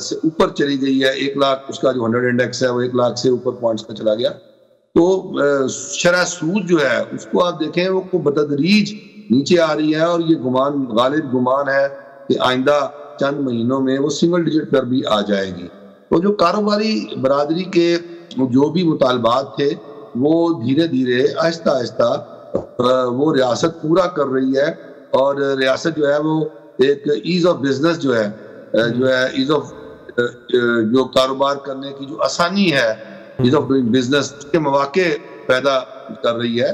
سے اوپر چلی گئی ہے، 1 لاکھ اس کا جو 100 انڈیکس ہے وہ 1 لاکھ سے اوپر پوائنٹس کا چلا گیا، تو شرح سود جو ہے اس کو آپ دیکھیں وہ بتدریج نیچے آ رہی ہے، اور یہ غالب گمان ہے کہ آئندہ چند مہینوں میں وہ سنگل ڈیجٹ پر بھی آ جائے گی۔ تو جو کاروباری برادری کے جو بھی مطالبات تھے وہ دھیرے دھیرے آہستہ آہستہ وہ ریاست پورا کر رہی ہے، اور ریاست جو ہے وہ ایک ایز آف بزنس جو ہے ایز آف جو کاروبار کرنے کی جو آسانی ہے، ایز آف ڈوئنگ بزنس کے مواقع پیدا کر رہی ہے۔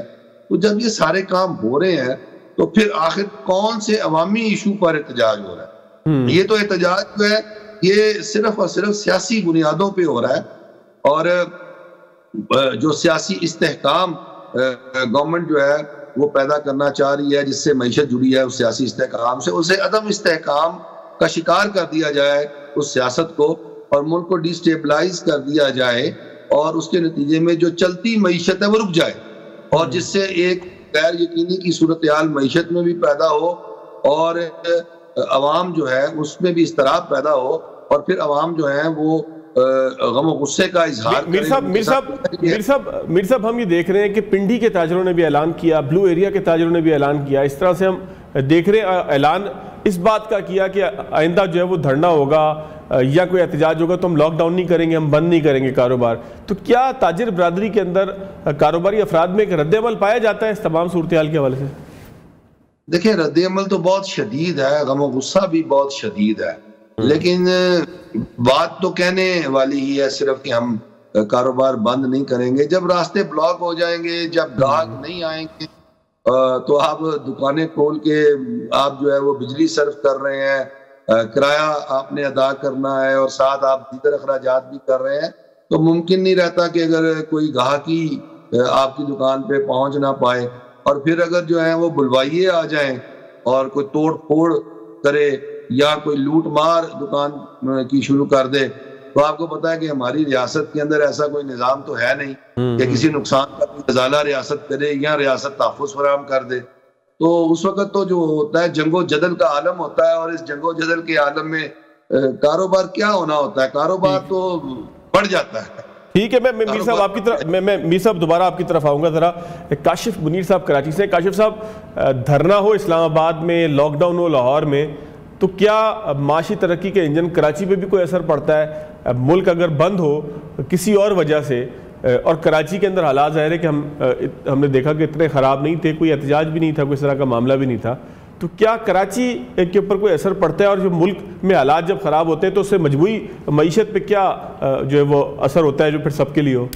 تو جب یہ سارے کام ہو رہے ہیں تو پھر آخر کون سے عوامی ایشو پر احتجاج ہو رہا ہے؟ یہ تو احتجاج جو ہے یہ صرف اور صرف سیاسی بنیادوں پہ ہو رہا ہے، اور جو سیاسی استحکام گورنمنٹ جو ہے وہ پیدا کرنا چاہ رہی ہے، جس سے معیشت جڑی ہے اس سیاسی استحکام سے، اسے عدم استحکام کا شکار کر دیا جائے اس سیاست کو، اور ملک کو ڈی سٹیبلائز کر دیا جائے، اور اس کے نتیجے میں جو چلتی معیشت ہے وہ رک جائے، اور جس سے ایک غیر یقینی کی صورتحال معیشت میں بھی پیدا ہو، اور عوام جو ہے اس میں بھی اضطراب پیدا ہو، اور پھر عوام جو ہیں وہ غم و غصے کا اظہار میر صاحب ہم یہ دیکھ رہے ہیں کہ پنڈی کے تاجروں نے بھی اعلان کیا، بلو ایریا کے تاجروں نے بھی اعلان کیا، اس طرح سے ہم دیکھ رہے ہیں اعلان اس بات کا کیا کہ آئندہ جو ہے وہ دھرنا ہوگا یا کوئی احتجاج ہوگا تو ہم لاک ڈاؤن نہیں کریں گے، ہم بند نہیں کریں گے کاروبار۔ تو کیا تاجر برادری کے اندر کاروباری افراد میں ایک رد عمل پایا جاتا ہے اس تمام صورتحال کے حوالے سے؟ دیکھیں رد عمل تو بہت شدید ہے، غم و غصہ بھی بہت شدید ہے، لیکن بات تو کہنے والی ہی ہے صرف کہ ہم کاروبار بند نہیں کریں گے۔ جب راستے بلاک ہو جائیں گے، جب گاہک نہیں آئیں گے، تو آپ دکانیں کھول کے آپ جو ہے وہ بجلی صرف کر رہے ہیں، کرایہ آپ نے ادا کرنا ہے، اور ساتھ آپ دیگر اخراجات بھی کر رہے ہیں، تو ممکن نہیں رہتا کہ اگر کوئی گاہکی آپ کی دکان پہ پہنچ نہ پائے، اور پھر اگر جو ہے وہ بلوائیے آ جائیں اور کوئی توڑ پھوڑ کرے یا کوئی لوٹ مار دکان کی شروع کر دے، تو آپ کو پتا ہے کہ ہماری ریاست کے اندر ایسا کوئی نظام تو ہے نہیں کہ کسی نقصان کا ازالہ ریاست کرے یا ریاست تحفظ فراہم کر دے۔ تو اس وقت تو جو ہوتا ہے جنگ و جدل کا عالم ہوتا ہے، اور اس جنگ و جدل کے عالم میں کاروبار کیا ہونا ہوتا ہے، کاروبار تو بڑھ جاتا ہے۔ ٹھیک ہے، میں میر صاحب آپ کی طرف میر صاحب دوبارہ آپ کی طرف آؤں گا، ذرا کاشف منیر صاحب کراچی سے۔ کاشف صاحب، دھرنا ہو اسلام آباد میں، لاک ڈاؤن ہو لاہور میں، تو کیا معاشی ترقی کے انجن کراچی پہ بھی کوئی اثر پڑتا ہے؟ ملک اگر بند ہو کسی اور وجہ سے، اور کراچی کے اندر حالات ظاہر ہے کہ ہم نے دیکھا کہ اتنے خراب نہیں تھے، کوئی احتجاج بھی نہیں تھا، کوئی اس طرح کا معاملہ بھی نہیں تھا، تو کیا کراچی کے اوپر کوئی اثر پڑتا ہے؟ اور جو ملک میں حالات جب خراب ہوتے ہیں تو اس سے مجموعی معیشت پہ کیا جو ہے وہ اثر ہوتا ہے جو پھر سب کے لیے ہو؟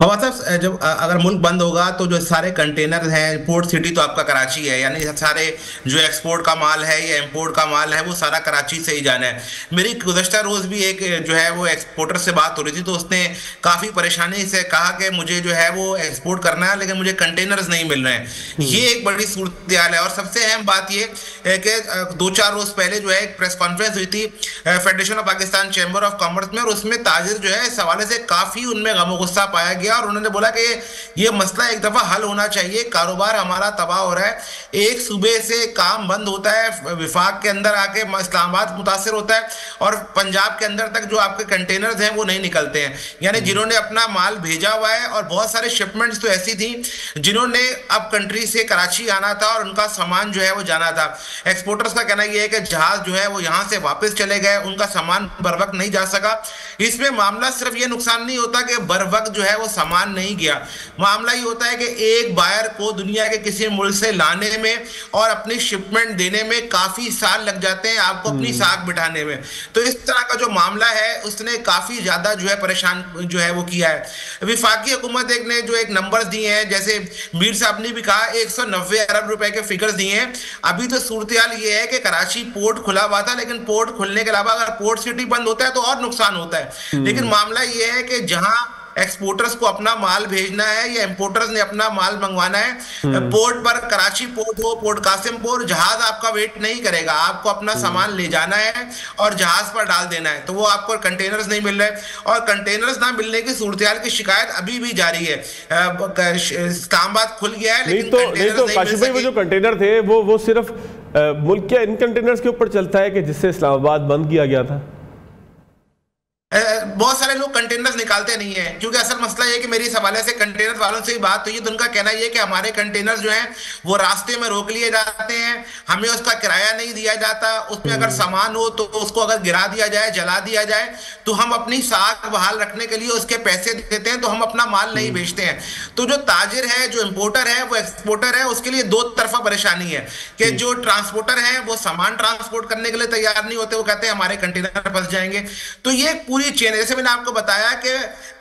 صاحب، جب اگر ملک بند ہوگا تو جو سارے کنٹینر ہیں، پورٹ سٹی تو آپ کا کراچی ہے، یعنی سارے جو ایکسپورٹ کا مال ہے یا امپورٹ کا مال ہے وہ سارا کراچی سے ہی جانا ہے۔ میری گزشتہ روز بھی ایک جو ہے وہ ایکسپورٹر سے بات ہو رہی تھی، تو اس نے کافی پریشانی سے کہا کہ مجھے جو ہے وہ ایکسپورٹ کرنا ہے لیکن مجھے کنٹینرز نہیں مل رہے ہیں۔ یہ ایک بڑی صورتحال ہے، اور سب سے اہم بات یہ ہے کہ 2-4 روز پہلے جو ہے ایک پریس کانفرنس ہوئی تھی federation of Pakistan chamber of commerce میں، اور اس میں تاجر جو ہے اس حوالے سے کافی ان میں غم و غصہ پایا گیا، اور انہوں نے بولا کہ یہ مسئلہ ایک دفعہ حل ہونا چاہیے، کاروبار ہمارا تباہ ہو رہا ہے، ایک صوبے سے کام بند ہوتا ہے، وفاق کے اندر آ کے اسلام آباد متاثر ہوتا ہے، اور پنجاب کے اندر تک جو آپ کے کنٹینرز ہیں وہ نہیں نکلتے ہیں۔ یعنی جنہوں نے اپنا مال بھیجا ہوا ہے، اور بہت سارے شپمنٹس تو ایسی تھیں جنہوں نے اب کنٹری سے کراچی آنا تھا اور ان کا سامان جو ہے وہ جانا تھا۔ ایکسپورٹرز کا کہنا یہ ہے کہ جہاز جو ہے وہ یہاں سے واپس چلے گئے، ان کا سامان بر وقت نہیں جا سکا۔ اس میں معاملہ صرف یہ نقصان نہیں ہوتا کہ بر وقت جو ہے وہ سامان نہیں گیا، معاملہ یہ ہوتا ہے کہ ایک بائر کو دنیا کے کسی ملک سے لانے میں اور اپنی شپمنٹ دینے میں کافی سال لگ جاتے ہیں، آپ کو اپنی ساکھ بٹھانے میں۔ تو اس طرح کا جو معاملہ ہے اس نے کافی زیادہ جو ہے پریشان جو ہے وہ کیا ہے۔ وفاقی حکومت ایک نے جو ایک نمبرز دیے ہیں، جیسے میر صاحب نے بھی کہا 190 ارب روپے کے فگرز دیے ہیں۔ ابھی تو صورتحال یہ ہے کہ کراچی پورٹ کھلا ہوا تھا، لیکن پورٹ کھلنے کے علاوہ اگر پورٹ سٹی بند ہوتا ہے تو اور نقصان ہوتا ہے۔ لیکن معاملہ یہ ہے کہ جہاں ایکسپورٹرز کو اپنا مال بھیجنا ہے یا امپورٹرز نے اپنا مال منگوانا ہے، پورٹ پر کراچی پورٹ ہو، پورٹ قاسم پور، جہاز آپ کا ویٹ نہیں کرے گا، آپ کو اپنا سامان لے جانا ہے اور جہاز پر ڈال دینا ہے، تو وہ آپ کو کنٹینرز نہیں مل رہے، اور کنٹینرز نہ ملنے کی صورتحال کی شکایت ابھی بھی جاری ہے۔ اسلام آباد کھل گیا ہے لیکن نہیں تو کاشف بھائی وہ جو کنٹینر تھے وہ صرف ملک کیا ان کنٹینرز کے اوپر چلتا ہے کہ جس سے اسلام آباد بند کیا گیا تھا؟ بہت سارے لوگ کنٹینرز نکالتے نہیں ہیں، کیونکہ اصل مسئلہ یہ کہ میری اس حوالے سے کنٹینر والوں سے بات ہوئی تو ان کا کہنا یہ کہ ہمارے کنٹینرز جو ہیں وہ راستے میں روک لیے جاتے ہیں، ہمیں اس کا کرایہ نہیں دیا جاتا، اس میں اگر سامان ہو تو اس کو اگر گرا دیا جائے، جلا دیا جائے تو ہم اپنی ساکھ بحال رکھنے کے لیے اس کے پیسے دیتے ہیں، تو ہم اپنا مال نہیں بیچتے ہیں۔ تو جو تاجر ہے، جو امپورٹر ہے، وہ ایکسپورٹر ہے، اس کے لیے دو طرفہ پریشانی ہے کہ جو ٹرانسپورٹر ہیں وہ سامان ٹرانسپورٹ کرنے کے لیے تیار نہیں ہوتے، وہ کہتے ہیں ہمارے کنٹینر پھنس جائیں گے۔ تو یہ پوری چین، جیسے میں نے آپ کو بتایا کہ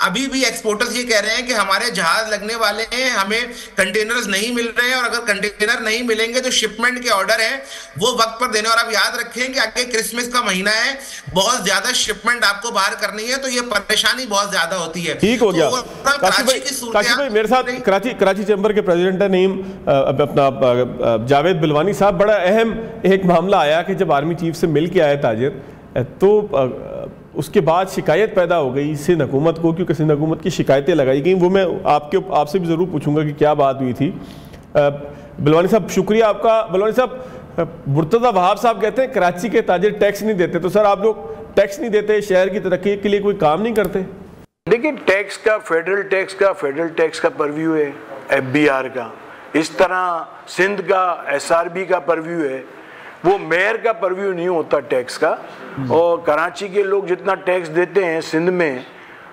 ابھی بھی ایکسپورٹرز یہ کہہ رہے ہیں کہ ہمارے جہاز لگنے والے ہیں، ہمیں کنٹینرز نہیں مل رہے ہیں، اور اگر کنٹینر نہیں ملیں گے تو شپمنٹ کے آرڈر ہیں وہ وقت پر دینے، اور آپ یاد رکھیں کہ آگے کرسمس کا مہینہ ہے، بہت زیادہ شپمنٹ آپ کو باہر کرنی ہے، تو یہ پریشانی بہت زیادہ ہوتی ہے۔ ٹھیک ہو گیا کاشف بھائی، میرے ساتھ کراچی چیمبر کے پریزیڈنٹ ہے نعیم اپنا جاوید بلوانی صاحب، بڑا اہم ایک معاملہ آیا کہ جب آرمی چیف سے مل کے آئے تاجر تو اس کے بعد شکایت پیدا ہو گئی سندھ حکومت کو، کیونکہ سندھ حکومت کی شکایتیں لگائی گئیں، وہ میں آپ سے بھی ضرور پوچھوں گا کہ کیا بات ہوئی تھی۔ بلوانی صاحب شکریہ آپ کا۔ بلوانی صاحب، مرتضی وہاب صاحب کہتے ہیں کراچی کے تاجر ٹیکس نہیں دیتے، تو سر آپ لوگ ٹیکس نہیں دیتے، شہر کی ترقی کے لیے کوئی کام نہیں کرتے؟ دیکھیں، ٹیکس کا فیڈرل ٹیکس کا پرویو ہے، ایف بی آر کا، اس طرح سندھ کا ایس آر بی کا پرویو ہے، وہ میئر کا پرویو نہیں ہوتا ٹیکس کا۔ اور کراچی کے لوگ جتنا ٹیکس دیتے ہیں سندھ میں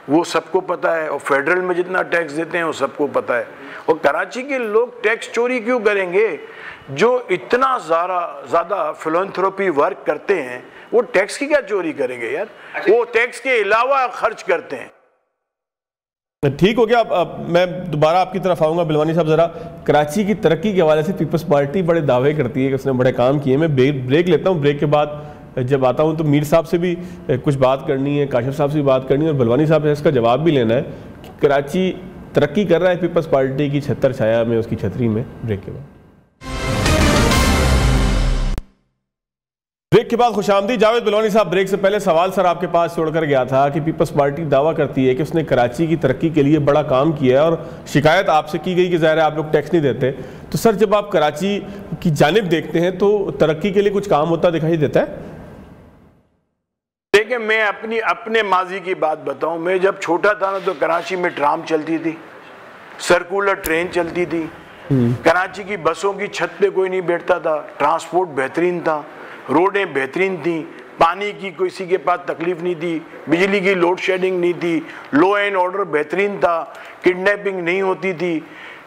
وہ سب کو پتہ ہے، اور فیڈرل میں جتنا ٹیکس دیتے ہیں وہ سب کو پتہ ہے۔ اور کراچی کے لوگ ٹیکس چوری کیوں کریں گے؟ جو اتنا زیادہ فلانتھروپی ورک کرتے ہیں وہ ٹیکس کی کیا چوری کریں گے یار؟ وہ ٹیکس کے علاوہ خرچ کرتے ہیں۔ ٹھیک ہو گیا، میں دوبارہ آپ کی طرف آؤں گا بلوانی صاحب۔ ذرا کراچی کی ترقی کے حوالے سے پیپلز پارٹی بڑے دعوے کرتی ہے کہ اس نے بڑے کام کیے۔ میں بریک لیتا ہوں، بریک کے بعد جب آتا ہوں تو میر صاحب سے بھی کچھ بات کرنی ہے، کاشف صاحب سے بھی بات کرنی ہے، اور بلوانی صاحب سے اس کا جواب بھی لینا ہے کہ کراچی ترقی کر رہا ہے پیپلز پارٹی کی چھتر چھایا میں، اس کی چھتری میں۔ بریک کے بعد خوش آمدید جاوید بلوانی صاحب۔ بریک سے پہلے سوال سر آپ کے پاس چھوڑ کر گیا تھا کہ پیپلز پارٹی دعویٰ کرتی ہے کہ اس نے کراچی کی ترقی کے لیے بڑا کام کیا ہے، اور شکایت آپ سے کی گئی کہ ظاہر ہے آپ لوگ ٹیکس نہیں دیتے، تو سر جب آپ کراچی کی جانب دیکھتے ہیں تو ترقی کے لیے کچھ کام ہوتا دکھائی دیتا ہے؟ دیکھیں، میں اپنے ماضی کی بات بتاؤں، میں جب چھوٹا تھا نا تو کراچی میں ٹرام چلتی تھی، سرکولر ٹرین چلتی تھی، کراچی کی بسوں کی چھت پہ کوئی نہیں بیٹھتا تھا، ٹرانسپورٹ بہترین تھا، روڈیں بہترین تھیں، پانی کی کسی کے پاس تکلیف نہیں تھی، بجلی کی لوڈ شیڈنگ نہیں تھی، لو اینڈ آرڈر بہترین تھا، کڈنیپنگ نہیں ہوتی تھی،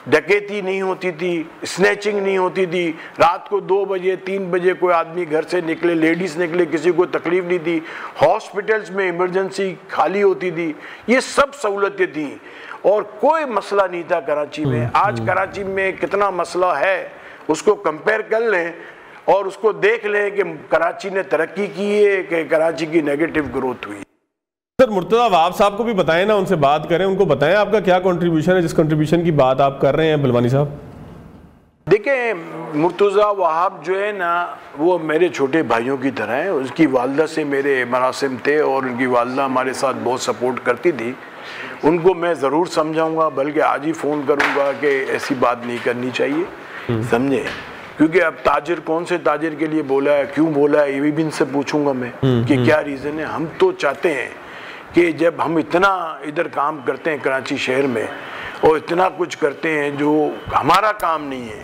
ڈکیتی نہیں ہوتی تھی، سنیچنگ نہیں ہوتی تھی، رات کو 2 بجے 3 بجے کوئی آدمی گھر سے نکلے، لیڈیز نکلے، کسی کو تکلیف نہیں تھی، ہاسپٹلز میں ایمرجنسی خالی ہوتی تھی، یہ سب سہولتیں تھیں اور کوئی مسئلہ نہیں تھا کراچی میں۔ آج کراچی میں کتنا مسئلہ ہے اس کو کمپیئر کر لیں اور اس کو دیکھ لیں کہ کراچی نے ترقی کی ہے کہ کراچی کی نیگیٹو گروتھ ہوئی۔ سر مرتضی وہاب صاحب کو بھی بتائیں نا، ان سے بات کریں، ان کو بتائیں آپ کا کیا کنٹریبیوشن ہے جس کنٹریبیوشن کی بات آپ کر رہے ہیں بلوانی صاحب۔ دیکھیں، مرتضی وہاب جو ہے نا وہ میرے چھوٹے بھائیوں کی طرح ہیں، اس کی والدہ سے میرے مراسم تھے اور ان کی والدہ ہمارے ساتھ بہت سپورٹ کرتی تھی۔ ان کو میں ضرور سمجھاؤں گا، بلکہ آج ہی فون کروں گا کہ ایسی بات نہیں کرنی چاہیے، سمجھے؟ کیونکہ اب تاجر کون سے تاجر کے لیے بولا ہے، کیوں بولا ہے، یہ بھی ان سے پوچھوں گا میں کہ کیا ریزن ہے۔ ہم تو چاہتے ہیں کہ جب ہم اتنا ادھر کام کرتے ہیں کراچی شہر میں اور اتنا کچھ کرتے ہیں جو ہمارا کام نہیں ہے،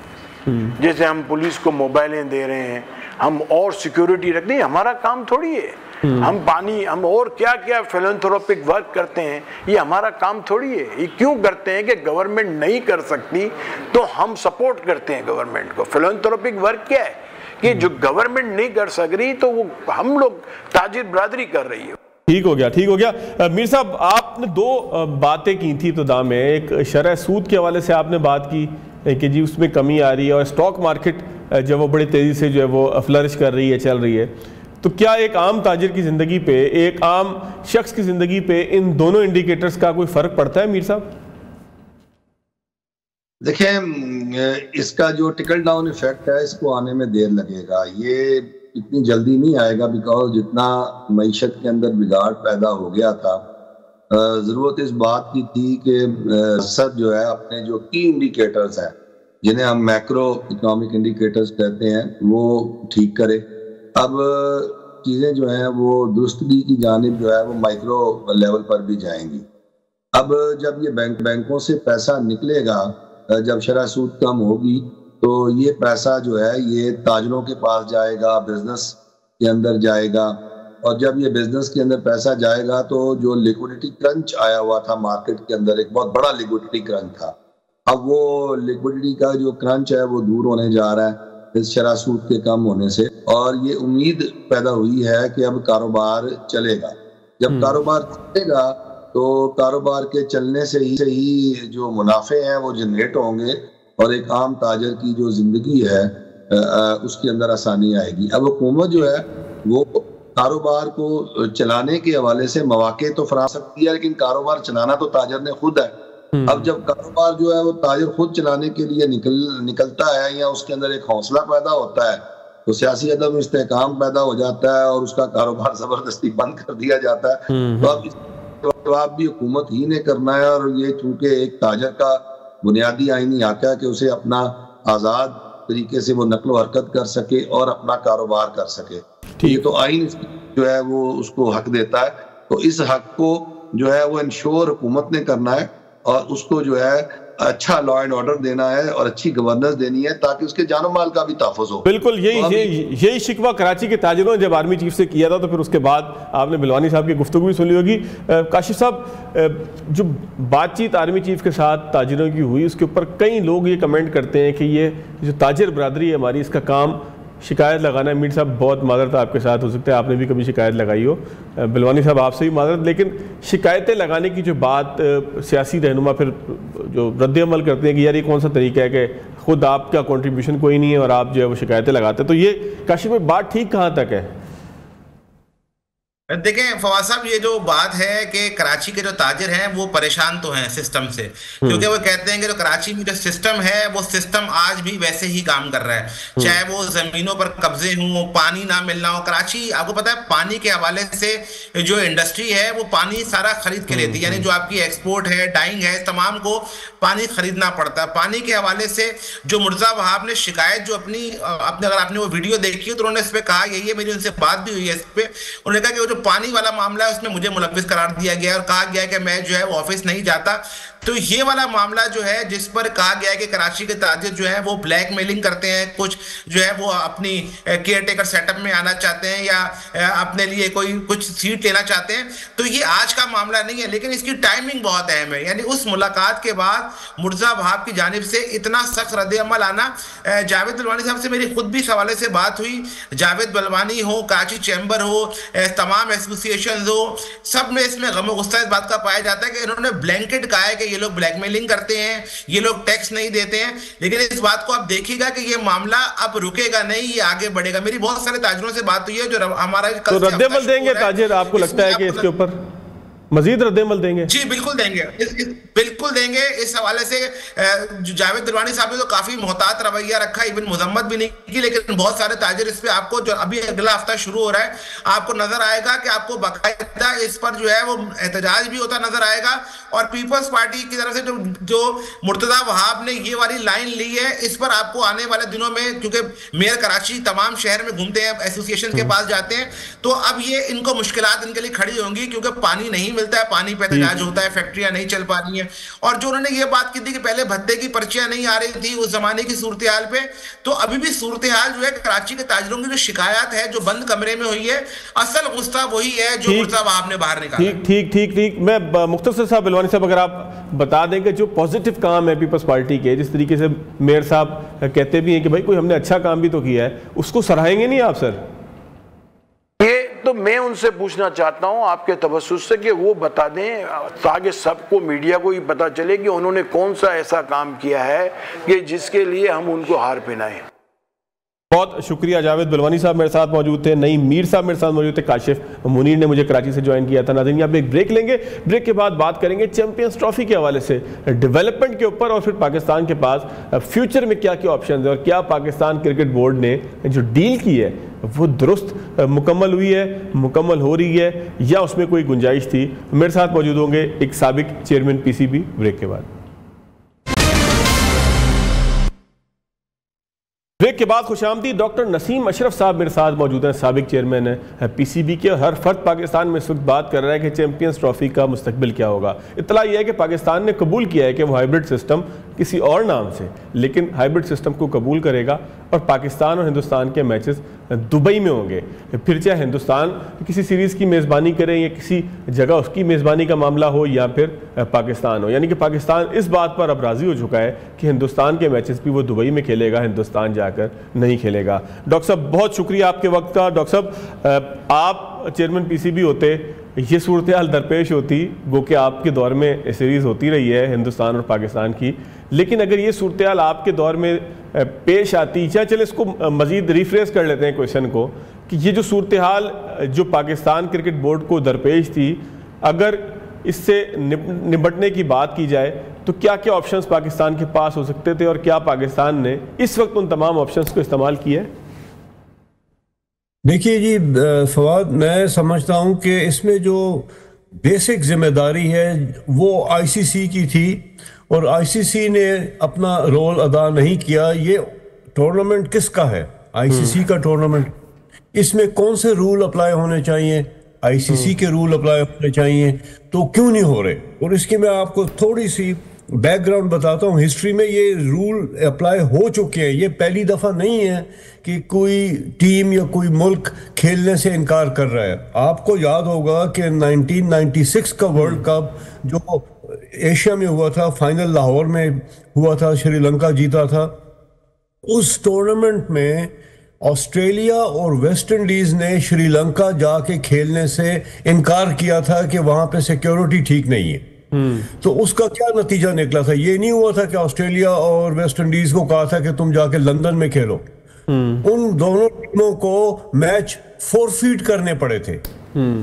جیسے ہم پولیس کو موبائلیں دے رہے ہیں، ہم اور سیکیورٹی رکھتے ہیں، ہمارا کام تھوڑی ہے۔ ہم پانی، ہم اور کیا کیا فیلانتھروپک ورک کرتے ہیں، یہ ہمارا کام تھوڑی ہے۔ یہ کیوں کرتے ہیں کہ گورنمنٹ نہیں کر سکتی تو ہم سپورٹ کرتے ہیں گورنمنٹ کو۔ فیلانتھروپک ورک کیا ہے کہ جو گورنمنٹ نہیں کر سک رہی تو وہ ہم لوگ تاجر برادری کر رہی ہے۔ ٹھیک ہو گیا۔ میر صاحب، آپ نے 2 باتیں کی تھی ابتدا میں، ایک شرح سود کے حوالے سے آپ نے بات کی کہ جی اس میں کمی آ رہی ہے، اور اسٹاک مارکیٹ جو وہ بڑی تیزی سے جو ہے وہ فلرش کر رہی ہے، چل رہی ہے، تو کیا ایک عام تاجر کی زندگی پہ، ایک عام شخص کی زندگی پہ ان دونوں انڈیکیٹرز کا کوئی فرق پڑتا ہے میر صاحب؟ دیکھیں، اس کا جو ٹکل ڈاؤن ایفیکٹ ہے اس کو آنے میں دیر لگے گا، یہ اتنی جلدی نہیں آئے گا، بیکاز جتنا معیشت کے اندر بگاڑ پیدا ہو گیا تھا، ضرورت اس بات کی تھی کہ سب جو ہے اپنے جو کی انڈیکیٹرز ہیں جنہیں ہم میکرو اکنامک انڈیکیٹرز کہتے ہیں وہ ٹھیک کرے. اب چیزیں جو ہیں وہ درستگی کی جانب جو ہے وہ مائکرو لیول پر بھی جائیں گی. اب جب یہ بینکوں سے پیسہ نکلے گا، جب شرح سود کم ہوگی تو یہ پیسہ جو ہے یہ تاجروں کے پاس جائے گا، بزنس کے اندر جائے گا، اور جب یہ بزنس کے اندر پیسہ جائے گا تو جو لیکوڈیٹی کرنچ آیا ہوا تھا مارکیٹ کے اندر، ایک بہت بڑا لیکوڈیٹی کرنچ تھا، اب وہ لیکوڈیٹی کا جو کرنچ ہے وہ دور ہونے جا رہا ہے اس شرح سود کے کم ہونے سے، اور یہ امید پیدا ہوئی ہے کہ اب کاروبار چلے گا. جب کاروبار چلے گا تو کاروبار کے چلنے سے ہی جو منافع ہیں وہ جنریٹ ہوں گے، اور ایک عام تاجر کی جو زندگی ہے اس کے اندر آسانی آئے گی. اب حکومت جو ہے وہ کاروبار کو چلانے کے حوالے سے مواقع تو فراہم سکتی ہے، لیکن کاروبار چلانا تو تاجر نے خود ہے. اب جب کاروبار جو ہے وہ تاجر خود چلانے کے لیے نکلتا ہے یا اس کے اندر ایک حوصلہ پیدا ہوتا ہے تو سیاسی عدم استحکام پیدا ہو جاتا ہے اور اس کا کاروبار زبردستی بند کر دیا جاتا ہے. تو اب اس جواب بھی حکومت ہی نے کرنا ہے، اور یہ چونکہ ایک تاجر کا بنیادی آئینی حق ہے کہ اسے اپنا آزاد طریقے سے وہ نقل و حرکت کر سکے اور اپنا کاروبار کر سکے. یہ تو آئین جو ہے وہ اس کو حق دیتا ہے، تو اس حق کو جو ہے وہ انشور حکومت نے کرنا ہے، اور اس کو جو ہے اچھا لا اینڈ آرڈر دینا ہے اور اچھی گورننس دینی ہے تاکہ اس کے جان و مال کا بھی تحفظ ہو. بالکل یہی شکوہ کراچی کے تاجروں نے جب آرمی چیف سے کیا تھا، تو پھر اس کے بعد آپ نے بلوانی صاحب کی گفتگو بھی سنی ہوگی. کاشف صاحب، جو بات چیت آرمی چیف کے ساتھ تاجروں کی ہوئی اس کے اوپر کئی لوگ یہ کمنٹ کرتے ہیں کہ یہ جو تاجر برادری ہے ہماری، اس کا کام شکایت لگانا ہے. میر صاحب بہت معذرت آپ کے ساتھ، ہو سکتا ہے آپ نے بھی کبھی شکایت لگائی ہو، بلوانی صاحب آپ سے بھی معذرت، لیکن شکایتیں لگانے کی جو بات سیاسی رہنما پھر جو رد عمل کرتے ہیں کہ یار یہ کون سا طریقہ ہے کہ خود آپ کا کنٹریبیوشن کوئی نہیں ہے اور آپ جو ہے وہ شکایتیں لگاتے ہیں، تو یہ کاشف میں بات ٹھیک کہاں تک ہے؟ دیکھیں فواز صاحب، یہ جو بات ہے کہ کراچی کے جو تاجر ہیں وہ پریشان تو ہیں سسٹم سے، کیونکہ وہ کہتے ہیں کہ جو کراچی میں جو سسٹم ہے وہ سسٹم آج بھی ویسے ہی کام کر رہا ہے، چاہے وہ زمینوں پر قبضے ہوں، پانی نہ ملنا ہو. کراچی آپ کو پتا ہے پانی کے حوالے سے جو انڈسٹری ہے وہ پانی سارا خرید کے لیتی ہے، یعنی جو آپ کی ایکسپورٹ ہے، ڈائنگ ہے، تمام کو پانی خریدنا پڑتا ہے. پانی کے حوالے سے جو مرزا وہاب نے شکایت جو اپنی اگر آپ نے وہ ویڈیو دیکھی ہے تو انہوں نے اس پہ کہا، یہی ہے میری ان سے بات بھی ہوئی ہے اس پہ، انہوں نے کہا کہ وہ جو پانی والا معاملہ ہے اس میں مجھے ملوث قرار دیا گیا اور کہا گیا کہ میں جو ہے وہ آفس نہیں جاتا. تو یہ والا معاملہ جو ہے جس پر کہا گیا ہے کہ کراچی کے تاجر جو ہے وہ بلیک میلنگ کرتے ہیں، کچھ جو ہے وہ اپنی کیئر ٹیکر سیٹ اپ میں آنا چاہتے ہیں یا اپنے لیے کوئی کچھ سیٹ لینا چاہتے ہیں، تو یہ آج کا معاملہ نہیں ہے، لیکن اس کی ٹائمنگ بہت اہم ہے. یعنی اس ملاقات کے بعد مرزا وہاب کی جانب سے اتنا سخت رد عمل آنا. جاوید بلوانی صاحب سے میری خود بھی اس حوالے سے بات ہوئی، جاوید بلوانی ہو، کراچی چیمبر ہو، تمام ایسوسیشنز ہو، سب میں اس میں غم و غصہ اس بات کا پایا جاتا ہے کہ انہوں نے بلینکٹ کہا ہے کہ یہ لوگ بلیک میلنگ کرتے ہیں، یہ لوگ ٹیکس نہیں دیتے ہیں، لیکن اس بات کو آپ دیکھیے گا کہ یہ معاملہ اب رکے گا نہیں، یہ آگے بڑھے گا. میری بہت سارے تاجروں سے بات ہوئی ہے جو ہمارا تو رد عمل دیں گے تاجر، آپ کو لگتا ہے کہ اس کے اوپر مزید رد عمل دیں گے؟ جی بالکل دیں گے، بالکل دیں گے. اس حوالے سے جاوید بلوانی صاحب نے تو کافی محتاط رویہ رکھا، ایون مذمت بھی نہیں کی، لیکن بہت سارے تاجر اس پہ آپ کو جو ابھی اگلا ہفتہ شروع ہو رہا ہے آپ کو نظر آئے گا کہ آپ کو باقاعدہ اس پر جو ہے وہ احتجاج بھی ہوتا نظر آئے گا. اور پیپلز پارٹی کی طرف سے جو مرتضیٰ وہاب نے یہ والی لائن لی ہے، اس پر آپ کو آنے والے دنوں میں، کیونکہ میئر کراچی تمام شہر میں گھومتے ہیں، ایسوسیشن کے پاس جاتے ہیں، تو اب یہ ان کو مشکلات ان کے لیے کھڑی ہوں گی کیونکہ پانی نہیں ملتا ہے، پانی پہ احتجاج ہوتا ہے، فیکٹریاں نہیں چل پا رہی ہیں. اور جو انہوں نے یہ بات کی تھی کہ پہلے بھتے کی پرچیاں نہیں آ رہی تھی اس زمانے کی صورتحال پہ، تو ابھی بھی صورتحال جو ہے کراچی کے تاجروں کی جو شکایات ہے جو بند کمرے میں ہوئی ہے، اصل غصہ وہی ہے جو مرزا وہاب نے باہر نکالا. ٹھیک. میں مختصر صاحب بلوانی صاحب اگر آپ بتا دیں کہ جو پازیٹیو کام ہے پیپلز پارٹی کے، جس طریقے سے میئر صاحب کہتے بھی ہیں کہ بھائی کوئی ہم نے اچھا کام بھی تو کیا ہے، اس کو سراہیں گے نہیں آپ سر؟ یہ تو میں ان سے پوچھنا چاہتا ہوں آپ کے توسط سے کہ وہ بتا دیں تاکہ سب کو، میڈیا کو ہی پتا چلے کہ انہوں نے کون سا ایسا کام کیا ہے کہ جس کے لیے ہم ان کو ہار پہنائیں. بہت شکریہ. جاوید بلوانی صاحب میرے ساتھ موجود تھے، نعیم میر صاحب میرے ساتھ موجود تھے، کاشف منیر نے مجھے کراچی سے جوائن کیا تھا. ناظرین آپ ایک بریک لیں گے، بریک کے بعد بات کریں گے چیمپئنز ٹرافی کے حوالے سے، ڈیولپمنٹ کے اوپر، اور پھر پاکستان کے پاس فیوچر میں کیا کیا آپشنز ہیں اور کیا پاکستان کرکٹ بورڈ نے جو ڈیل کی ہے وہ درست مکمل ہوئی ہے، مکمل ہو رہی ہے، یا اس میں کوئی گنجائش تھی. میرے ساتھ موجود ہوں گے ایک سابق chairman P C B. Break کے بعد بریک کے بعد خوش آمدید ڈاکٹر نسیم اشرف صاحب میرے ساتھ موجود ہیں، سابق چیئرمین ہیں پی سی بی کے، اور ہر فرد پاکستان میں اس وقت بات کر رہا ہے کہ چیمپئنز ٹرافی کا مستقبل کیا ہوگا۔ اطلاع یہ ہے کہ پاکستان نے قبول کیا ہے کہ وہ ہائبرڈ سسٹم کسی اور نام سے لیکن ہائبرڈ سسٹم کو قبول کرے گا، اور پاکستان اور ہندوستان کے میچز دبئی میں ہوں گے، پھر چاہے ہندوستان کسی سیریز کی میزبانی کریں یا کسی جگہ اس کی میزبانی کا معاملہ ہو یا پھر پاکستان ہو، یعنی کہ پاکستان اس بات پر اب راضی ہو چکا ہے کہ ہندوستان کے میچز بھی وہ دبئی میں کھیلے گا، ہندوستان جا کر نہیں کھیلے گا۔ ڈاکٹر صاحب بہت شکریہ آپ کے وقت کا۔ ڈاکٹر صاحب آپ چیئرمین پی سی بی ہوتے، یہ صورتحال درپیش ہوتی، گو کہ آپ کے دور میں سیریز ہوتی رہی ہے ہندوستان اور پاکستان کی، لیکن اگر یہ صورتحال آپ کے دور میں پیش آتی، چلے اس کو مزید ریفریز کر لیتے ہیں کویشچن کو، کہ یہ جو صورتحال جو پاکستان کرکٹ بورڈ کو درپیش تھی، اگر اس سے نمٹنے کی بات کی جائے تو کیا کیا آپشنز پاکستان کے پاس ہو سکتے تھے، اور کیا پاکستان نے اس وقت ان تمام آپشنز کو استعمال کیا ہے؟ دیکھیے جی فواد، میں سمجھتا ہوں کہ اس میں جو بیسک ذمہ داری ہے وہ آئی سی سی کی تھی، اور آئی سی سی نے اپنا رول ادا نہیں کیا۔ یہ ٹورنامنٹ کس کا ہے؟ آئی سی سی کا ٹورنامنٹ، اس میں کون سے رول اپلائی ہونے چاہیے؟ آئی سی سی کے رول اپلائی ہونے چاہیے، تو کیوں نہیں ہو رہے؟ اور اس کی میں آپ کو تھوڑی سی بیک گراؤنڈ بتاتا ہوں۔ ہسٹری میں یہ رول اپلائی ہو چکے ہیں، یہ پہلی دفعہ نہیں ہے کہ کوئی ٹیم یا کوئی ملک کھیلنے سے انکار کر رہا ہے۔ آپ کو یاد ہوگا کہ 1996 کا ورلڈ کپ جو ایشیا میں ہوا تھا، فائنل لاہور میں ہوا تھا، شری لنکا جیتا تھا، اس ٹورنامنٹ میں آسٹریلیا اور ویسٹ انڈیز نے شری لنکا جا کے کھیلنے سے انکار کیا تھا کہ وہاں پہ سیکیورٹی ٹھیک نہیں ہے۔ تو اس کا کیا نتیجہ نکلا تھا؟ یہ نہیں ہوا تھا کہ آسٹریلیا اور ویسٹ انڈیز کو کہا تھا کہ تم جا کے لندن میں کھیلو، ان دونوں ٹیموں کو میچ فورفیٹ کرنے پڑے تھے،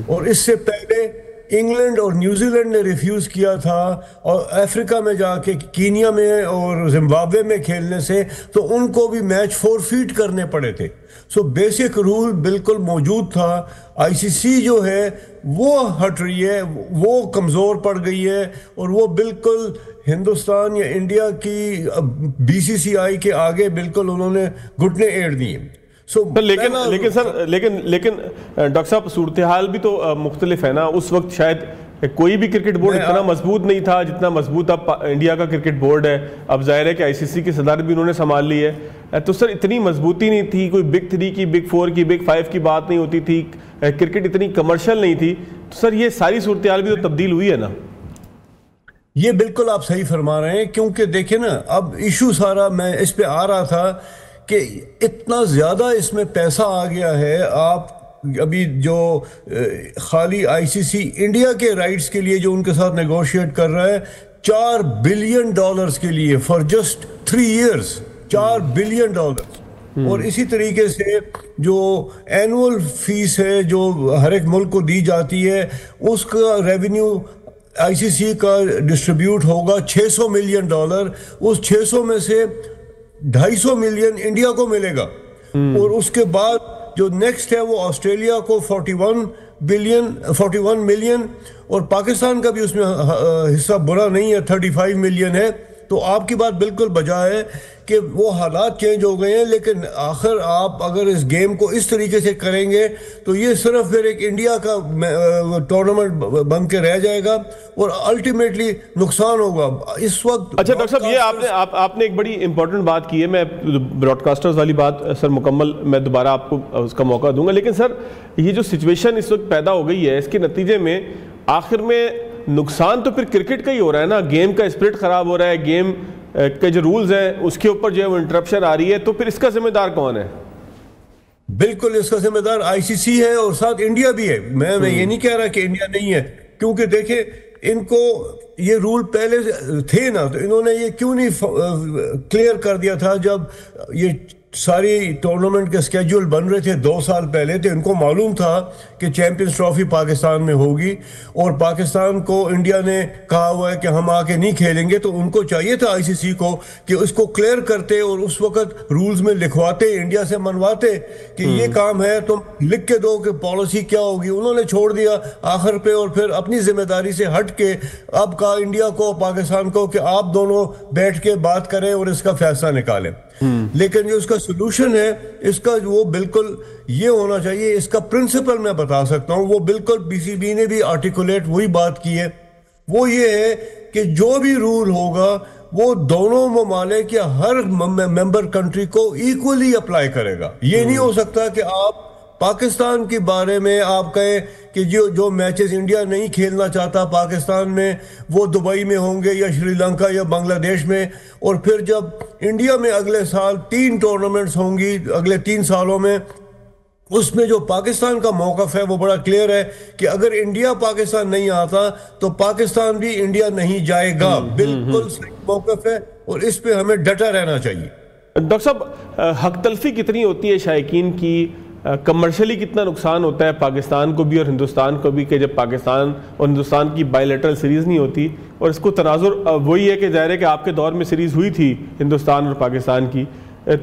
اور اس سے پہلے انگلینڈ اور نیوزی لینڈ نے ریفیوز کیا تھا، اور افریقہ میں جا کے کینیا میں اور زمبابوے میں کھیلنے سے تو ان کو بھی میچ فورفیٹ کرنے پڑے تھے۔ سو بیسک رول بالکل موجود تھا۔ آئی سی سی جو ہے وہ ہٹ رہی ہے، وہ کمزور پڑ گئی ہے، اور وہ بالکل ہندوستان یا انڈیا کی بی سی سی آئی کے آگے بالکل انہوں نے گھٹنے ایڑ دیے۔ لیکن ڈاکٹر صاحب صورتحال بھی تو مختلف ہے نا۔ اس وقت شاید کوئی بھی کرکٹ بورڈ اتنا مضبوط نہیں تھا جتنا مضبوط اب انڈیا کا کرکٹ بورڈ ہے۔ اب ظاہر ہے کہ آئی سی سی کی صدارت بھی انہوں نے سنبھال لی ہے، تو سر اتنی مضبوطی نہیں تھی، کوئی بگ 3 کی، بگ 4 کی، بگ 5 کی بات نہیں ہوتی تھی، کرکٹ اتنی کمرشل نہیں تھی، تو سر یہ ساری صورتحال بھی تو تبدیل ہوئی ہے نا۔ یہ بالکل آپ صحیح فرما رہے ہیں، کیونکہ دیکھیں نا اب ایشو سارا میں اس پہ آ رہا تھا کہ اتنا زیادہ اس میں پیسہ آ گیا ہے۔ آپ ابھی جو خالی آئی سی سی انڈیا کے رائٹس کے لیے جو ان کے ساتھ نیگوشیٹ کر رہا ہے $4 بلین کے لیے فار جسٹ 3 ایئرز، $4 بلین، اور اسی طریقے سے جو اینول فیس ہے جو ہر ایک ملک کو دی جاتی ہے، اس کا ریونیو آئی سی سی کا ڈسٹریبیوٹ ہوگا $600 ملین، اس 600 میں سے 250 ملین انڈیا کو ملے گا، اور اس کے بعد جو نیکسٹ ہے وہ آسٹریلیا کو 41 ملین، اور پاکستان کا بھی اس میں حصہ برا نہیں ہے، 35 ملین ہے۔ تو آپ کی بات بالکل بجا ہے کہ وہ حالات چینج ہو گئے ہیں، لیکن آخر آپ اگر اس گیم کو اس طریقے سے کریں گے تو یہ صرف پھر ایک انڈیا کا ٹورنامنٹ بن کے رہ جائے گا، اور الٹیمیٹلی نقصان ہوگا اس وقت۔ اچھا ڈاکٹر صاحب، یہ آپ نے ایک بڑی امپورٹنٹ بات کی ہے، میں براڈ کاسٹرز والی بات سر مکمل میں دوبارہ آپ کو اس کا موقع دوں گا، لیکن سر یہ جو سچویشن اس وقت پیدا ہو گئی ہے، اس کے نتیجے میں آخر میں نقصان تو پھر کرکٹ کا ہی ہو رہا ہے نا، گیم کا اسپرٹ خراب ہو رہا ہے، گیم کے جو رولز ہیں اس کے اوپر جو ہے وہ انٹرپشن آ رہی ہے، تو پھر اس کا ذمہ دار کون ہے؟ بالکل اس کا ذمہ دار آئی سی سی ہے، اور ساتھ انڈیا بھی ہے۔ میں یہ نہیں کہہ رہا کہ انڈیا نہیں ہے، کیونکہ دیکھیں ان کو یہ رول پہلے تھے نا، تو انہوں نے یہ کیوں نہیں کلیئر کر دیا تھا جب یہ ساری ٹورنامنٹ کے سکیجول بن رہے تھے 2 سال پہلے؟ تو ان کو معلوم تھا کہ چیمپئنز ٹرافی پاکستان میں ہوگی، اور پاکستان کو انڈیا نے کہا ہوا ہے کہ ہم آ کے نہیں کھیلیں گے، تو ان کو چاہیے تھا آئی سی سی کو کہ اس کو کلیئر کرتے اور اس وقت رولز میں لکھواتے، انڈیا سے منواتے کہ یہ کام ہے، تم لکھ کے دو کہ پالیسی کیا ہوگی۔ انہوں نے چھوڑ دیا آخر پہ، اور پھر اپنی ذمہ داری سے ہٹ کے اب کہا انڈیا کو، پاکستان کو کہ آپ دونوں بیٹھ کے بات کریں اور اس کا فیصلہ نکالیں۔ لیکن جو اس کا سلوشن ہے اس کا وہ بالکل یہ ہونا چاہیے. اس کا پرنسپل میں بتا سکتا ہوں, وہ بالکل پی سی بی نے بھی آرٹیکولیٹ وہی بات کی ہے. وہ یہ ہے کہ جو بھی رول ہوگا وہ دونوں ممالک یا ہر ممبر کنٹری کو ایکولی اپلائی کرے گا. یہ نہیں ہو سکتا کہ آپ پاکستان کے بارے میں آپ کہیں کہ جو میچز انڈیا نہیں کھیلنا چاہتا پاکستان میں وہ دبئی میں ہوں گے یا شری لنکا یا بنگلہ دیش میں, اور پھر جب انڈیا میں اگلے سال 3 ٹورنامنٹس ہوں گی اگلے 3 سالوں میں, اس میں جو پاکستان کا موقف ہے وہ بڑا کلیئر ہے کہ اگر انڈیا پاکستان نہیں آتا تو پاکستان بھی انڈیا نہیں جائے گا. بالکل صحیح موقف ہے اور اس پہ ہمیں ڈٹا رہنا چاہیے. ڈاکٹر صاحب, حق تلفی کتنی ہوتی ہے شائقین کی, کمرشلی کتنا نقصان ہوتا ہے پاکستان کو بھی اور ہندوستان کو بھی کہ جب پاکستان اور ہندوستان کی بائی لیٹرل سیریز نہیں ہوتی, اور اس کو تناظر وہی ہے کہ ظاہر ہے کہ آپ کے دور میں سیریز ہوئی تھی ہندوستان اور پاکستان کی,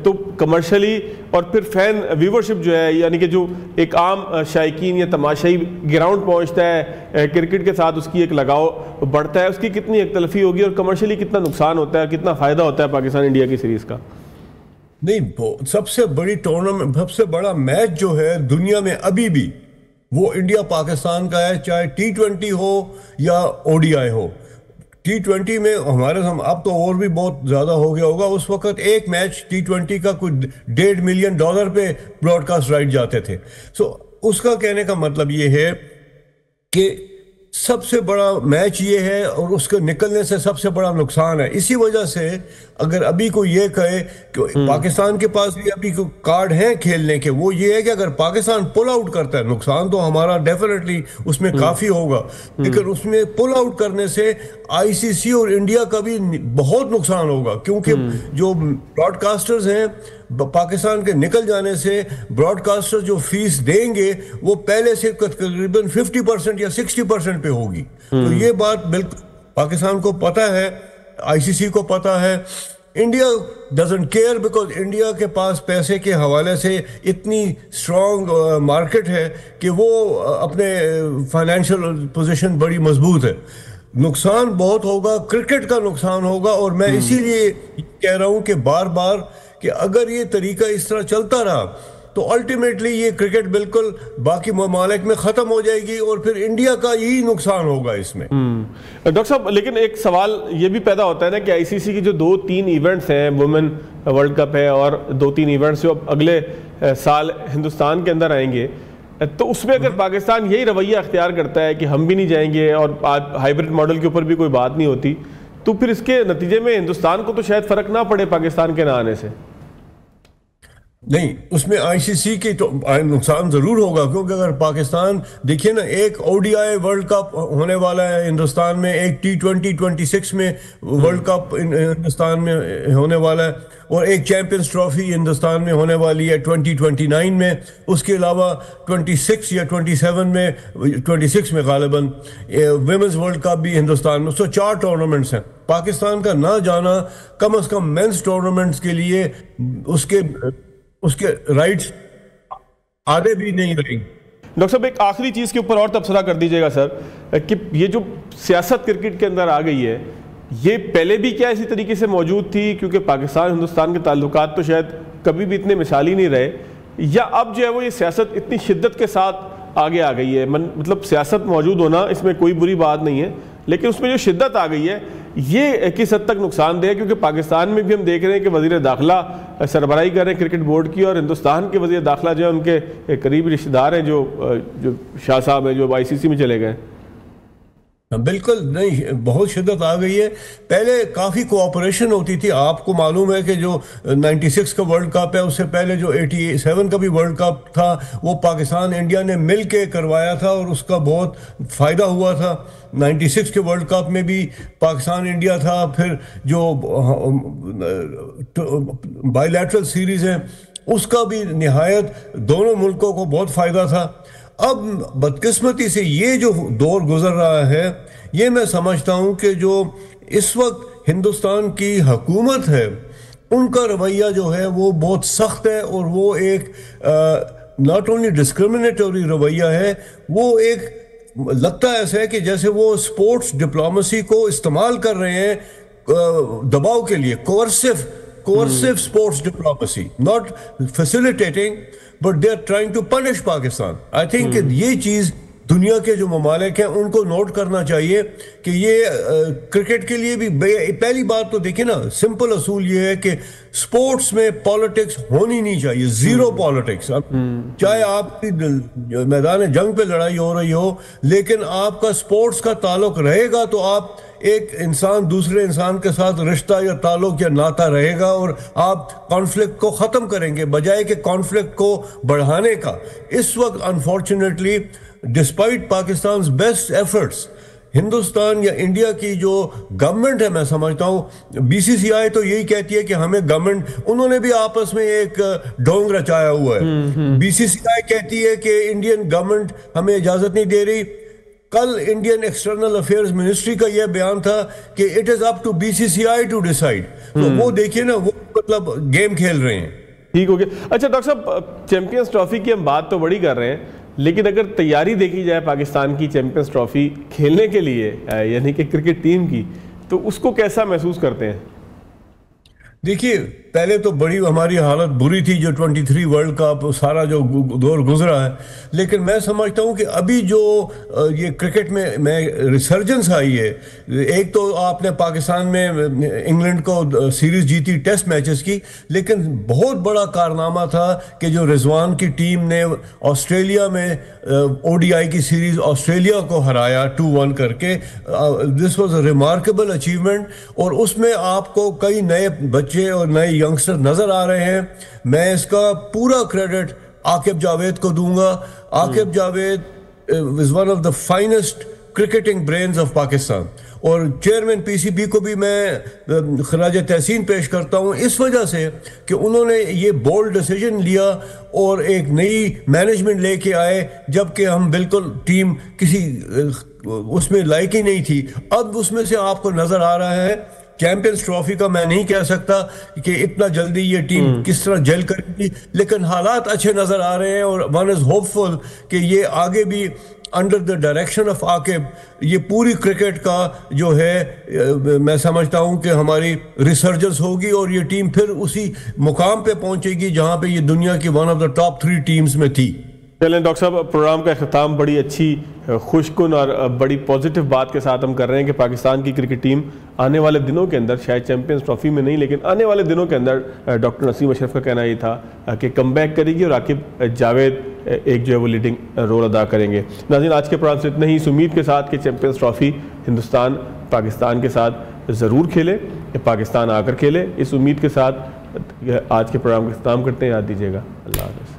تو کمرشلی اور پھر فین ویورشپ جو ہے یعنی کہ جو ایک عام شائقین یا تماشائی گراؤنڈ پہنچتا ہے کرکٹ کے ساتھ اس کی ایک لگاؤ بڑھتا ہے, اس کی کتنی ایک تلفی ہوگی اور کمرشلی کتنا نقصان ہوتا ہے, کتنا فائدہ ہوتا ہے پاکستان انڈیا کی سیریز کا؟ نہیں, سب سے بڑی ٹورنامنٹ, سب سے بڑا میچ جو ہے دنیا میں ابھی بھی وہ انڈیا پاکستان کا ہے, چاہے T20 ہو یا ODI ہو. T20 میں ہمارے اب تو اور بھی بہت زیادہ ہو گیا ہوگا, اس وقت ایک میچ T20 کا کوئی $1.5 ملین پہ براڈ کاسٹ رائٹ جاتے تھے. سو اس کا کہنے کا مطلب یہ ہے کہ سب سے بڑا میچ یہ ہے اور اس کے نکلنے سے سب سے بڑا نقصان ہے. اسی وجہ سے اگر ابھی کوئی یہ کہے کہ پاکستان کے پاس بھی ابھی کارڈ ہیں کھیلنے کے, وہ یہ ہے کہ اگر پاکستان پل آؤٹ کرتا ہے, نقصان تو ہمارا ڈیفینیٹلی اس میں کافی ہوگا, لیکن اس میں پل آؤٹ کرنے سے آئی سی سی اور انڈیا کا بھی بہت نقصان ہوگا, کیونکہ جو براڈ کاسٹرز ہیں پاکستان کے نکل جانے سے براڈ کاسٹر جو فیس دیں گے وہ پہلے سے تقریباً 50% یا 60% پہ ہوگی. تو یہ بات بالکل پاکستان کو پتہ ہے, آئی سی سی کو پتہ ہے. India doesn't care because India کے پاس پیسے کے حوالے سے اتنی اسٹرانگ مارکیٹ ہے کہ وہ اپنے فائنینشیل پوزیشن بڑی مضبوط ہے. نقصان بہت ہوگا, کرکٹ کا نقصان ہوگا, اور میں اسی لیے کہہ رہا ہوں کہ بار بار کہ اگر یہ طریقہ اس طرح چلتا رہا تو الٹیمیٹلی یہ کرکٹ بالکل باقی ممالک میں ختم ہو جائے گی اور پھر انڈیا کا یہی نقصان ہوگا اس میں. ڈاکٹر صاحب, لیکن ایک سوال یہ بھی پیدا ہوتا ہے نا کہ آئی سی سی کی جو 2-3 ایونٹس ہیں, وومن ورلڈ کپ ہے اور 2-3 ایونٹس جو اگلے سال ہندوستان کے اندر آئیں گے, تو اس میں اگر پاکستان یہی رویہ اختیار کرتا ہے کہ ہم بھی نہیں جائیں گے اور ہائیبرڈ ماڈل کے اوپر بھی کوئی بات نہیں ہوتی, تو پھر اس کے نتیجے میں ہندوستان کو تو شاید فرق نہ پڑے پاکستان کے نہ آنے سے. نہیں, اس میں آئی سی سی کی تو نقصان ضرور ہوگا, کیونکہ اگر پاکستان دیکھیے نا, ایک ODI ورلڈ کپ ہونے والا ہے ہندوستان میں, ایک T20 26 میں ورلڈ کپ ہندوستان میں ہونے والا ہے, اور ایک چیمپئنز ٹرافی ہندوستان میں ہونے والی ہے 2029 میں. اس کے علاوہ 26 یا 27 میں 26 میں غالباً ویمنز ورلڈ کپ بھی ہندوستان میں. 4 ٹورنامنٹس ہیں. پاکستان کا نہ جانا کم از کم مینس ٹورنامنٹس کے لیے اس کے رائٹس آدھے بھی نہیں رہیں. ڈاکٹر صاحب, ایک آخری چیز کے اوپر اور تبصرہ کر دیجیے گا سر, کہ یہ جو سیاست کرکٹ کے اندر آ گئی ہے, یہ پہلے بھی کیا اسی طریقے سے موجود تھی, کیونکہ پاکستان ہندوستان کے تعلقات تو شاید کبھی بھی اتنے مثالی نہیں رہے, یا اب جو ہے وہ یہ سیاست اتنی شدت کے ساتھ آگے آ گئی ہے؟ مطلب سیاست موجود ہونا اس میں کوئی بری بات نہیں ہے, لیکن اس میں جو شدت آ گئی ہے یہ کس حد تک نقصان دہ ہے؟ کیونکہ پاکستان میں بھی ہم دیکھ رہے ہیں کہ وزیر داخلہ سربراہی کر رہے ہیں کرکٹ بورڈ کی, اور ہندوستان کے وزیر داخلہ جو ہے ان کے قریبی رشتہ دار ہیں جو شاہ صاحب ہیں جو آئی سی سی میں چلے گئے. بالکل نہیں, بہت شدت آ گئی ہے. پہلے کافی کوآپریشن ہوتی تھی. آپ کو معلوم ہے کہ جو 96 کا ورلڈ کپ ہے, اس سے پہلے جو 87 کا بھی ورلڈ کپ تھا وہ پاکستان انڈیا نے مل کے کروایا تھا, اور اس کا بہت فائدہ ہوا تھا. 96 کے ورلڈ کپ میں بھی پاکستان انڈیا تھا. پھر جو بائی لیٹرل سیریز ہیں اس کا بھی نہایت دونوں ملکوں کو بہت فائدہ تھا. اب بدقسمتی سے یہ جو دور گزر رہا ہے, یہ میں سمجھتا ہوں کہ جو اس وقت ہندوستان کی حکومت ہے ان کا رویہ جو ہے وہ بہت سخت ہے, اور وہ ایک ناٹ اونلی ڈسکرمنیٹوری رویہ ہے, وہ ایک لگتا ہے ایسا ہے کہ جیسے وہ اسپورٹس ڈپلومیسی کو استعمال کر رہے ہیں دباؤ کے لیے, coercive sports diplomacy, not facilitating, but they are trying to punish Pakistan. I think یہ چیز دنیا کے جو ممالک ہیں ان کو نوٹ کرنا چاہیے کہ یہ کرکٹ کے لیے بھی پہلی بات تو دیکھیں نا، سمپل اصول یہ ہے کہ سپورٹس میں پالیٹکس ہونی نہیں چاہیے، زیرو پالیٹکس. چاہے آپ کی میدان جنگ پہ لڑائی ہو رہی ہو، لیکن آپ کا سپورٹس کا تعلق رہے گا تو آپ ایک انسان دوسرے انسان کے ساتھ رشتہ یا تعلق یا ناتا رہے گا، اور آپ کانفلکٹ کو ختم کریں گے بجائے کہ کانفلکٹ کو بڑھانے کا. اس وقت unfortunately despite Pakistan's best efforts, Hindustan یا انڈیا کی جو گورنمنٹ ہے، میں سمجھتا ہوں بی سی سی آئی تو یہی کہتی ہے کہ ہمیں گورنمنٹ، انہوں نے بھی آپس میں ایک ڈونگ رچایا ہوا ہے. بی سی سی آئی کہتی ہے کہ انڈین گورنمنٹ ہمیں اجازت نہیں دے رہی. کل انڈین ایکسٹرنل افیئرز منسٹری کا یہ بیان تھا کہ it is up to B C C I to decide. تو وہ دیکھیے نا، وہ مطلب گیم کھیل رہے ہیں. ٹھیک ہو گیا. اچھا ڈاکٹر صاحب، چیمپئنز ٹرافی کی ہم بات تو بڑی کر رہے ہیں، لیکن اگر تیاری دیکھی جائے پاکستان کی چیمپئنز ٹرافی کھیلنے کے لیے، یعنی کہ کرکٹ ٹیم کی، تو اس کو کیسا محسوس کرتے ہیں؟ دیکھیے، پہلے تو بڑی ہماری حالت بری تھی، جو 23 ورلڈ کپ سارا جو دور گزرا ہے، لیکن میں سمجھتا ہوں کہ ابھی جو یہ کرکٹ میں ریسرجنس آئی ہے. ایک تو آپ نے پاکستان میں انگلینڈ کو سیریز جیتی ٹیسٹ میچز کی، لیکن بہت بڑا کارنامہ تھا کہ جو رضوان کی ٹیم نے آسٹریلیا میں او ڈی آئی کی سیریز آسٹریلیا کو ہرایا 2-1 کر کے. This was a remarkable achievement, اور اس میں آپ کو کئی نئے بچے اور نئے ینگسٹر نظر آ رہے ہیں. میں اس کا پورا کریڈٹ عاقب جاوید کو دوں گا. Aaqib Javed is one of the finest cricketing brains of Pakistan, اور چیئرمین پی سی بی کو بھی میں خراج تحسین پیش کرتا ہوں اس وجہ سے کہ انہوں نے یہ بولڈ ڈیسیجن لیا اور ایک نئی مینجمنٹ لے کے آئے، جبکہ ہم بالکل ٹیم کسی اس میں لائق ہی نہیں تھی. اب اس میں سے آپ کو نظر آ رہا ہے. چیمپئنز ٹرافی کا میں نہیں کہہ سکتا کہ اتنا جلدی یہ ٹیم کس طرح جیل کرے گی، لیکن حالات اچھے نظر آ رہے ہیں، اور ون از ہوپ فل کہ یہ آگے بھی under the direction of Aqib یہ پوری کرکٹ کا جو ہے میں سمجھتا ہوں کہ ہماری ریسرجنس ہوگی، اور یہ ٹیم پھر اسی مقام پہ پہنچے گی جہاں پہ یہ دنیا کی one of the top 3 teams میں تھی. چلیں ڈاکٹر صاحب، پروگرام کا اختتام بڑی اچھی خوشکن اور بڑی پازیٹیو بات کے ساتھ ہم کر رہے ہیں کہ پاکستان کی کرکٹ ٹیم آنے والے دنوں کے اندر، شاید چیمپئنز ٹرافی میں نہیں لیکن آنے والے دنوں کے اندر، ڈاکٹر نسیم اشرف کا کہنا یہ تھا کہ کم بیک کرے گی، اور عاقب جاوید ایک جو ہے وہ لیڈنگ رول ادا کریں گے. ناظرین، آج کے پروگرام سے اتنا ہی، اس امید کے ساتھ کہ چیمپئنز ٹرافی ہندوستان پاکستان کے ساتھ ضرور کھیلے، کہ پاکستان آ کر کھیلے. اس امید کے ساتھ آج کے پروگرام کا اختتام کرتے ہیں. یاد دیجیے گا. اللہ حافظ.